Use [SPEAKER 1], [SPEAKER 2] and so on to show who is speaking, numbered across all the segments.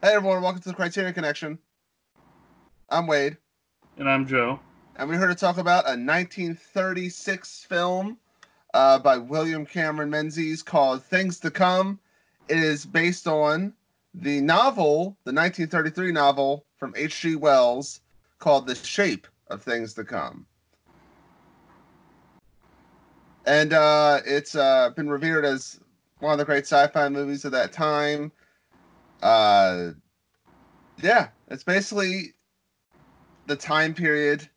[SPEAKER 1] Hey everyone, welcome to the Criterion Connection. I'm Wade,
[SPEAKER 2] And I'm Joe.
[SPEAKER 1] and we're here to talk about a 1936 film by William Cameron Menzies called Things to Come. It is based on the novel, the 1933 novel from H.G. Wells called The Shape of Things to Come. And it's been revered as one of the great sci-fi movies of that time. Uh, yeah, it's basically the time period.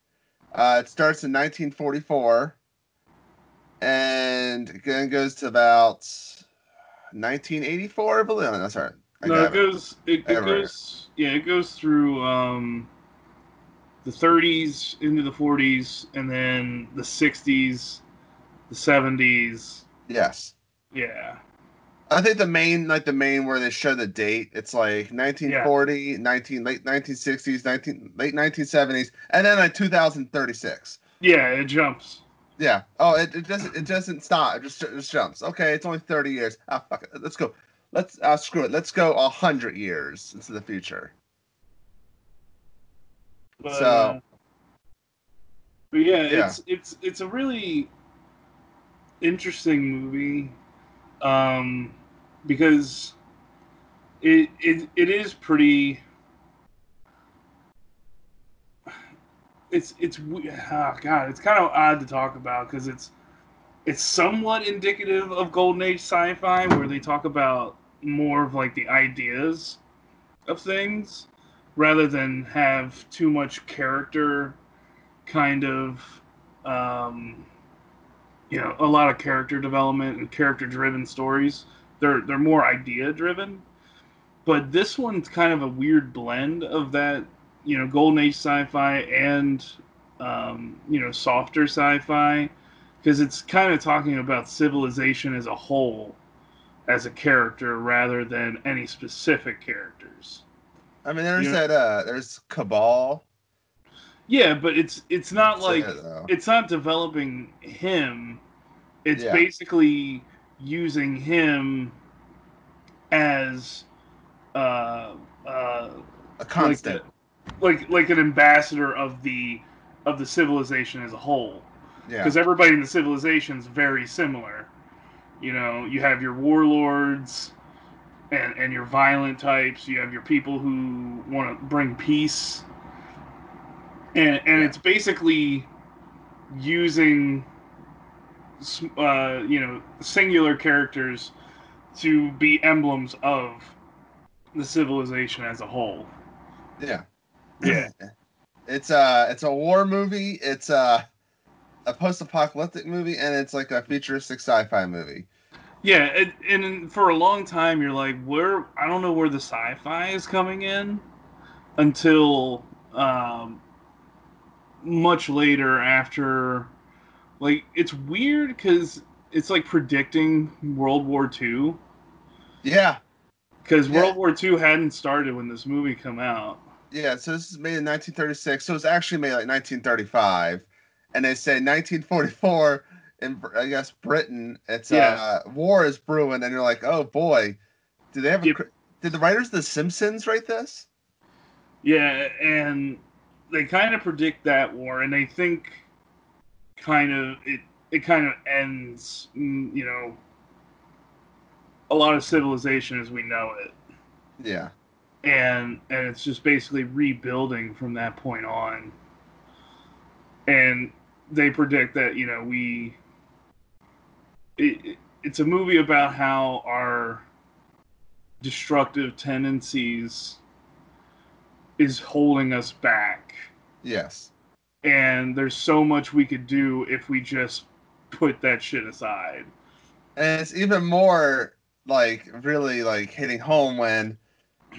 [SPEAKER 1] It starts in 1944 and again goes to about 1984, I believe. No, that's right. I
[SPEAKER 2] No, it
[SPEAKER 1] got it.
[SPEAKER 2] goes
[SPEAKER 1] I
[SPEAKER 2] it
[SPEAKER 1] have it right here.
[SPEAKER 2] goes yeah, it goes through the 30s into the 40s and then the 60s, the 70s.
[SPEAKER 1] Yes.
[SPEAKER 2] Yeah.
[SPEAKER 1] I think the main where they show the date, it's like
[SPEAKER 2] Yeah.
[SPEAKER 1] 1940, late 1960s, late 1970s, and then like 2036.
[SPEAKER 2] Yeah, it jumps.
[SPEAKER 1] Yeah. Oh, it doesn't stop. It just jumps. Okay, it's only 30 years. Ah, fuck it. Let's go. Let's screw it. Let's go 100 years into the future.
[SPEAKER 2] But
[SPEAKER 1] So
[SPEAKER 2] but yeah,
[SPEAKER 1] yeah,
[SPEAKER 2] it's a really interesting movie um because it is pretty oh god, it's kind of odd to talk about because it's somewhat indicative of golden age sci-fi where they talk about more of like the ideas of things rather than have too much character kind of um, a lot of character development and character driven stories. They're more idea driven, but this one's kind of a weird blend of that, golden age sci-fi and softer sci-fi because it's kind of talking about civilization as a whole as a character rather than any specific characters.
[SPEAKER 1] I mean there's
[SPEAKER 2] You know,
[SPEAKER 1] there's Cabal.
[SPEAKER 2] yeah, but it's not
[SPEAKER 1] That's it
[SPEAKER 2] like
[SPEAKER 1] though.
[SPEAKER 2] it's not developing him. It's
[SPEAKER 1] Yeah,
[SPEAKER 2] basically using him as uh, uh,
[SPEAKER 1] a
[SPEAKER 2] like
[SPEAKER 1] constant.
[SPEAKER 2] like an ambassador of the civilization as a whole.
[SPEAKER 1] Yeah,
[SPEAKER 2] Because everybody in the civilization is very similar. You have your warlords and your violent types. You have your people who want to bring peace, and
[SPEAKER 1] yeah,
[SPEAKER 2] it's basically using singular characters to be emblems of the civilization as a whole.
[SPEAKER 1] yeah.
[SPEAKER 2] Yeah,
[SPEAKER 1] It's a war movie. It's a post-apocalyptic movie, and it's like a futuristic sci-fi movie.
[SPEAKER 2] yeah, and for a long time you're like, where I don't know where the sci-fi is coming in until much later after. Like it's weird because it's like predicting World War II
[SPEAKER 1] Yeah,
[SPEAKER 2] because
[SPEAKER 1] yeah,
[SPEAKER 2] World War II hadn't started when this movie come out.
[SPEAKER 1] yeah. So this is made in 1936. So it's actually made like 1935, and they say 1944 in I guess Britain. It's
[SPEAKER 2] Yeah,
[SPEAKER 1] war is brewing, and you're like, oh boy, do they have a?
[SPEAKER 2] yeah,
[SPEAKER 1] Did the writers of The Simpsons write this?
[SPEAKER 2] yeah, and they kind of predict that war, and they think it kind of ends, a lot of civilization as we know it,
[SPEAKER 1] Yeah.
[SPEAKER 2] and it's just basically rebuilding from that point on, and they predict that it's a movie about how our destructive tendencies is holding us back.
[SPEAKER 1] Yes.
[SPEAKER 2] And there's so much we could do if we just put that shit aside.
[SPEAKER 1] And it's even more like really like hitting home when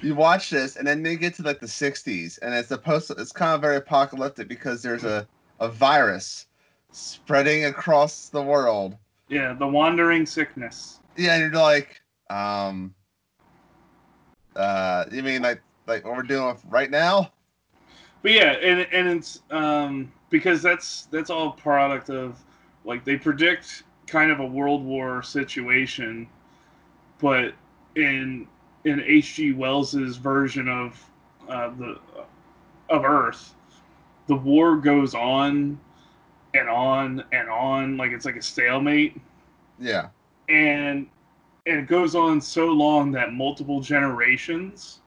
[SPEAKER 1] you watch this and then they get to like the 60s and it's kind of very apocalyptic because there's a virus spreading across the world.
[SPEAKER 2] Yeah, the wandering sickness.
[SPEAKER 1] Yeah, and you're like, you mean like what we're doing right now?
[SPEAKER 2] But yeah, and it's because that's all product of like they predict kind of a world war situation, but in in H.G. Wells's version the of Earth, the war goes on and on and on, like it's like a stalemate,
[SPEAKER 1] Yeah.
[SPEAKER 2] and it goes on so long that multiple generations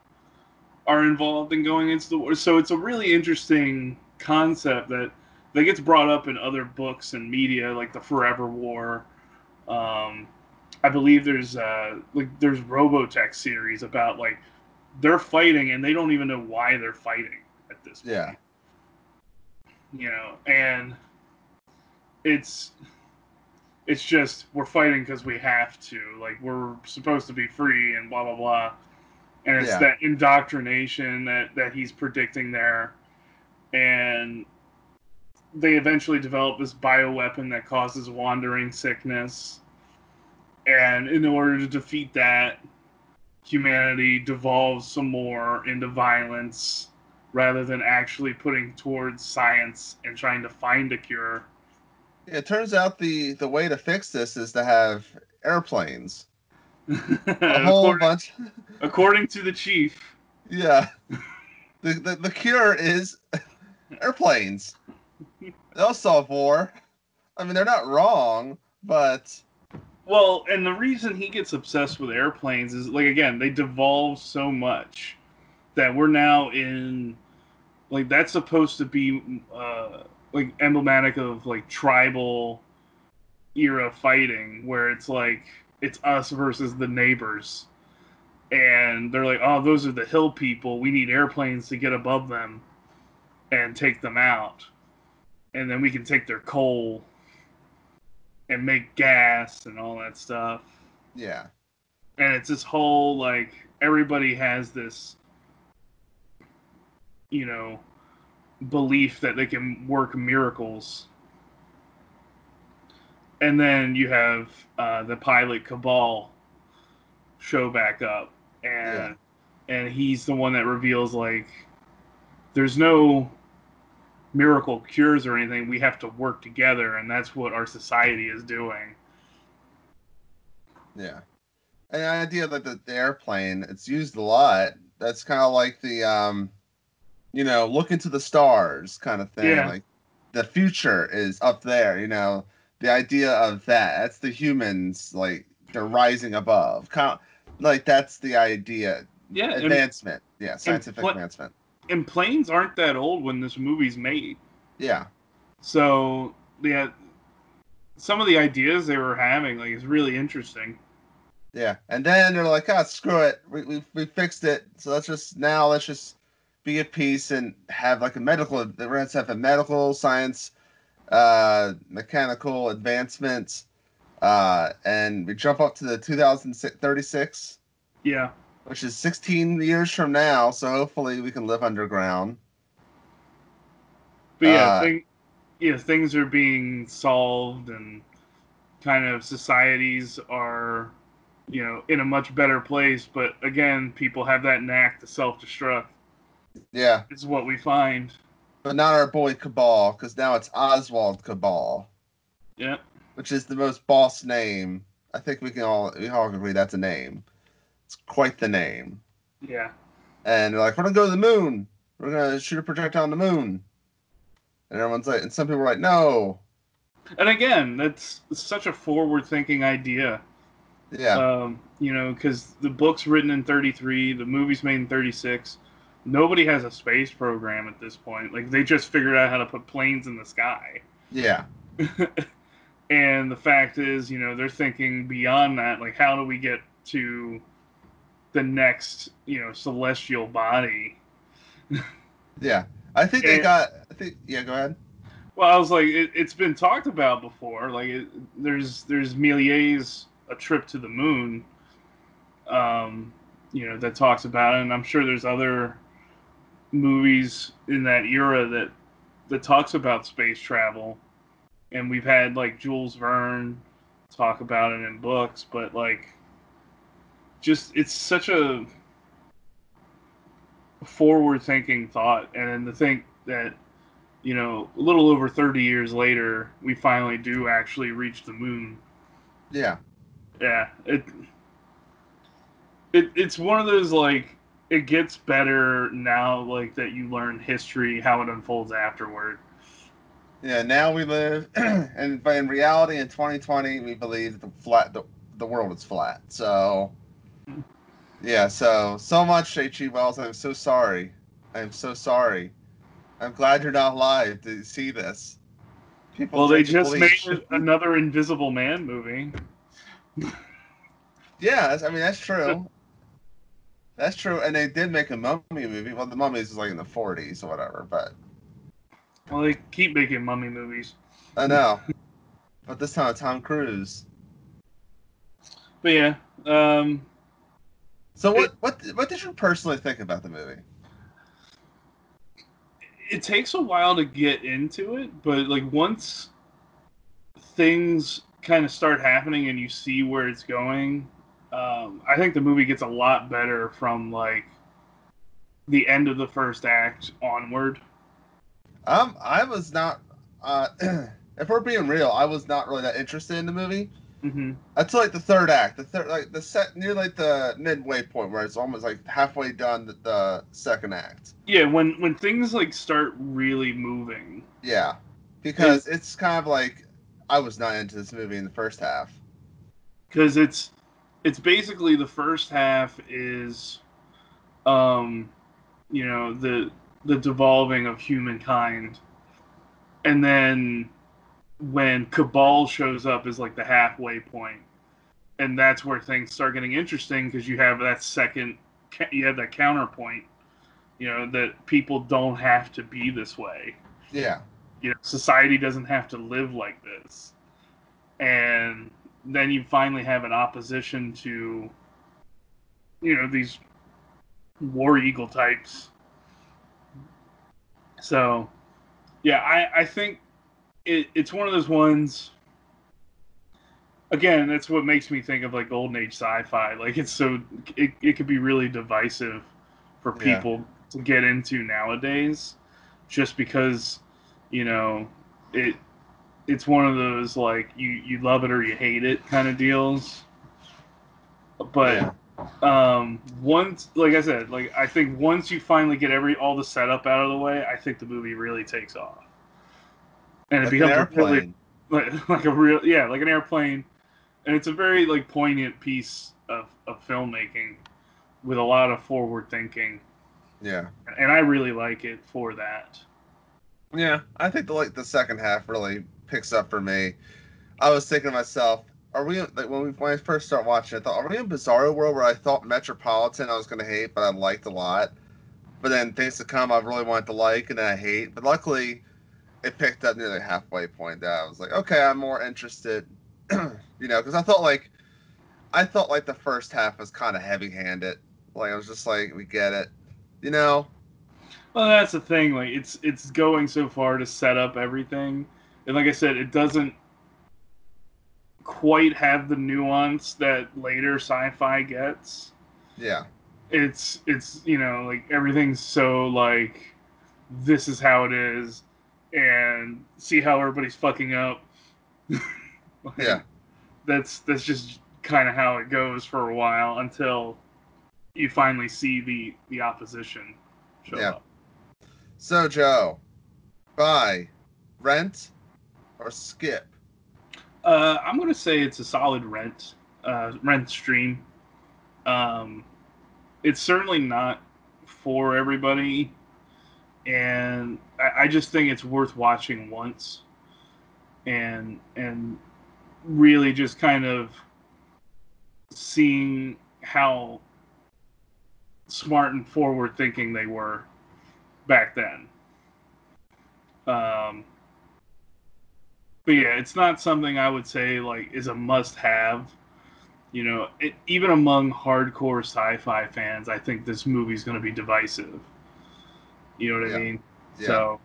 [SPEAKER 2] are involved in going into the war. So it's a really interesting concept that gets brought up in other books and media, like the Forever War. Um, I believe there's Robotech series about like they're fighting and they don't even know why they're fighting at this point.
[SPEAKER 1] Yeah.
[SPEAKER 2] And it's just we're fighting because we have to. Like we're supposed to be free and blah blah blah. And it's
[SPEAKER 1] Yeah.
[SPEAKER 2] that indoctrination that he's predicting there. And they eventually develop this bioweapon that causes wandering sickness. And in order to defeat that, humanity devolves some more into violence rather than actually putting towards science and trying to find a cure.
[SPEAKER 1] It turns out the way to fix this is to have airplanes. A whole bunch.
[SPEAKER 2] According to the chief.
[SPEAKER 1] Yeah. The cure is airplanes. They'll solve war. I mean, they're not wrong, but...
[SPEAKER 2] Well, and the reason he gets obsessed with airplanes is, like, again, they devolve so much that we're now in... Like, that's supposed to be, like, emblematic of, like, tribal era fighting, where it's, like, it's us versus the neighbors. And they're like, oh, those are the hill people. We need airplanes to get above them and take them out. And then we can take their coal and make gas and all that stuff.
[SPEAKER 1] Yeah.
[SPEAKER 2] And it's this whole, like, everybody has this, belief that they can work miracles. And then you have the pilot Cabal show back up. And he's the one that reveals, like, there's no miracle cures or anything. We have to work together, and that's what our society is doing.
[SPEAKER 1] Yeah. And the idea that the airplane, it's used a lot. That's kind of like the, look into the stars kind of thing.
[SPEAKER 2] Yeah.
[SPEAKER 1] Like, the future is up there, The idea of that. That's the humans, like, they're rising above. Kind of, like, that's the idea.
[SPEAKER 2] Yeah.
[SPEAKER 1] Advancement. Scientific advancement.
[SPEAKER 2] And planes aren't that old when this movie's made.
[SPEAKER 1] Yeah.
[SPEAKER 2] So, yeah, some of the ideas they were having, like, is really interesting.
[SPEAKER 1] Yeah, and then they're like, screw it, we fixed it. So let's just be at peace and have like we're gonna have a medical science, mechanical advancements, and we jump up to the 2036.
[SPEAKER 2] Yeah.
[SPEAKER 1] Which is 16 years from now. So hopefully we can live underground.
[SPEAKER 2] But things are being solved and kind of societies are, in a much better place. But again, people have that knack to self-destruct.
[SPEAKER 1] Yeah.
[SPEAKER 2] Is what we find.
[SPEAKER 1] But not our boy Cabal, because now it's Oswald Cabal.
[SPEAKER 2] Yeah.
[SPEAKER 1] Which is the most boss name. I think we all agree that's a name. It's quite the name.
[SPEAKER 2] Yeah.
[SPEAKER 1] And they're like, we're going to go to the moon. We're going to shoot a projectile on the moon. And everyone's like, and some people are like, no.
[SPEAKER 2] And again, that's such a forward-thinking idea.
[SPEAKER 1] Yeah.
[SPEAKER 2] Because the book's written in 33, the movie's made in 36. Nobody has a space program at this point. Like, they just figured out how to put planes in the sky.
[SPEAKER 1] Yeah.
[SPEAKER 2] And the fact is, they're thinking beyond that. Like, how do we get to the next, celestial body?
[SPEAKER 1] Yeah. I think go ahead.
[SPEAKER 2] Well, I was like, it's been talked about before. Like, there's Méliès's A Trip to the Moon, that talks about it, and I'm sure there's other movies in that era that talks about space travel, and we've had like Jules Verne talk about it in books, but like, just it's such a forward-thinking thought, and to think that a little over 30 years later, we finally do actually reach the moon.
[SPEAKER 1] Yeah.
[SPEAKER 2] Yeah, it's one of those like it gets better now, like that you learn history, how it unfolds afterward.
[SPEAKER 1] Yeah, now we live, and but in reality, in 2020, we believe the world is flat. So yeah, so much, H.G. Wells. I'm so sorry. I'm so sorry. I'm glad you're not alive to see this. People
[SPEAKER 2] Well, they
[SPEAKER 1] drinking
[SPEAKER 2] just made
[SPEAKER 1] bleach.
[SPEAKER 2] another Invisible Man movie.
[SPEAKER 1] Yeah, I mean that's true. That's true, and they did make a Mummy movie. Well, the Mummy is like in the 40s or whatever, but
[SPEAKER 2] Well, they keep making mummy movies.
[SPEAKER 1] I know. But this time, Tom Cruise.
[SPEAKER 2] But yeah,
[SPEAKER 1] So
[SPEAKER 2] it
[SPEAKER 1] what did you personally think about the movie?
[SPEAKER 2] it takes a while to get into it, but like once things kind of start happening and you see where it's going, I think the movie gets a lot better from like the end of the first act onward.
[SPEAKER 1] I was not. Uh, if we're being real, I was not really that interested in the movie
[SPEAKER 2] Hmm.
[SPEAKER 1] until like the third act. The third, like the set near like the midway point where it's almost like halfway done the second act.
[SPEAKER 2] Yeah, when things like start really moving,
[SPEAKER 1] Yeah,
[SPEAKER 2] is
[SPEAKER 1] because it's kind of like I was not into this movie in the first half.
[SPEAKER 2] because it's basically the first half is um the devolving of humankind, and then when Cabal shows up is like the halfway point, and that's where things start getting interesting because you have that second, you have that counterpoint, that people don't have to be this way.
[SPEAKER 1] Yeah,
[SPEAKER 2] Society doesn't have to live like this, and then you finally have an opposition to these war eagle types. So yeah, I think it's one of those ones. Again, that's what makes me think of like golden age sci-fi. Like it could be really divisive for
[SPEAKER 1] yeah,
[SPEAKER 2] people to get into nowadays, just because you know it it's one of those like you love it or you hate it kind of deals. But
[SPEAKER 1] yeah.
[SPEAKER 2] once, like I said, like I think once you finally get all the setup out of the way, I think the movie really takes off, and it
[SPEAKER 1] Like an
[SPEAKER 2] becomes a really
[SPEAKER 1] airplane.
[SPEAKER 2] like a real, yeah, like an airplane, and it's a very like poignant piece of filmmaking with a lot of forward thinking,
[SPEAKER 1] Yeah,
[SPEAKER 2] and I really like it for that.
[SPEAKER 1] yeah. I think the second half really picks up for me. I was thinking to myself, are we like when I first started watching it, I thought, are we in Bizarro World where I thought Metropolitan I was gonna hate, but I liked a lot. But then things to come I really wanted to like and then I hate. But luckily it picked up near the halfway point that I was like, okay, I'm more interested. Because I thought like the first half was kind of heavy handed. Like I was just like, we get it. You know?
[SPEAKER 2] Well, that's the thing. Like it's going so far to set up everything, and like I said, it doesn't quite have the nuance that later sci-fi gets.
[SPEAKER 1] Yeah.
[SPEAKER 2] It's like everything's so like this is how it is, and see how everybody's fucking up.
[SPEAKER 1] Yeah.
[SPEAKER 2] Like that's just kind of how it goes for a while until you finally see the opposition show
[SPEAKER 1] Yeah.
[SPEAKER 2] up.
[SPEAKER 1] So Joe, buy, rent, or skip?
[SPEAKER 2] I'm gonna say it's a solid rent stream. Um, it's certainly not for everybody, and I just think it's worth watching once, and really just kind of seeing how smart and forward thinking they were back then. Um, but yeah, it's not something I would say like is a must have. Even among hardcore sci-fi fans, I think this movie's going to be divisive. You know what I
[SPEAKER 1] Yeah.
[SPEAKER 2] mean?
[SPEAKER 1] Yeah.
[SPEAKER 2] So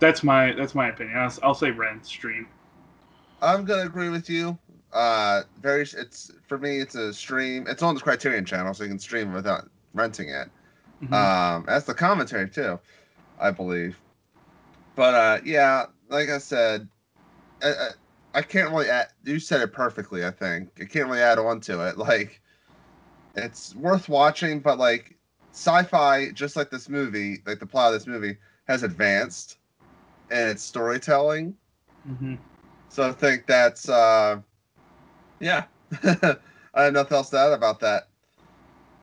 [SPEAKER 2] that's my opinion. I'll say rent stream.
[SPEAKER 1] I'm gonna agree with you. Very. It's for me. It's a stream. It's on the Criterion channel, so you can stream it without renting it.
[SPEAKER 2] Hmm.
[SPEAKER 1] That's the commentary too, I believe. But yeah, like I said, I, I, I can't really add. You said it perfectly. I think I can't really add on to it. Like It's worth watching, but like sci-fi, just like this movie, like the plot of this movie, has advanced in its storytelling.
[SPEAKER 2] Mm-hmm.
[SPEAKER 1] So I think that's yeah. I have nothing else to add about that.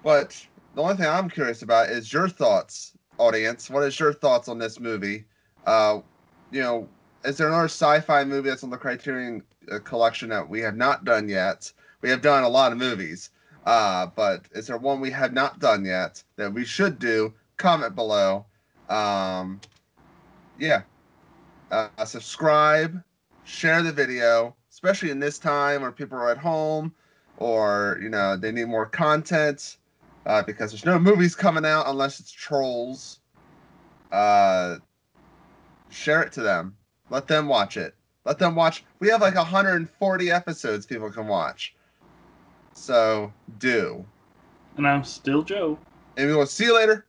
[SPEAKER 1] But the only thing I'm curious about is your thoughts, audience. What is your thoughts on this movie? Uh, you know, is there another sci-fi movie that's on the Criterion collection that we have not done yet? We have done a lot of movies, but is there one we have not done yet that we should do? Comment below. Um, yeah, subscribe, share the video, especially in this time where people are at home or they need more content because there's no movies coming out unless it's Trolls. Uh, Share it to them. Let them watch it. Let them watch. We have like 140 episodes people can watch. So do.
[SPEAKER 2] And I'm still Joe.
[SPEAKER 1] And we will see you later.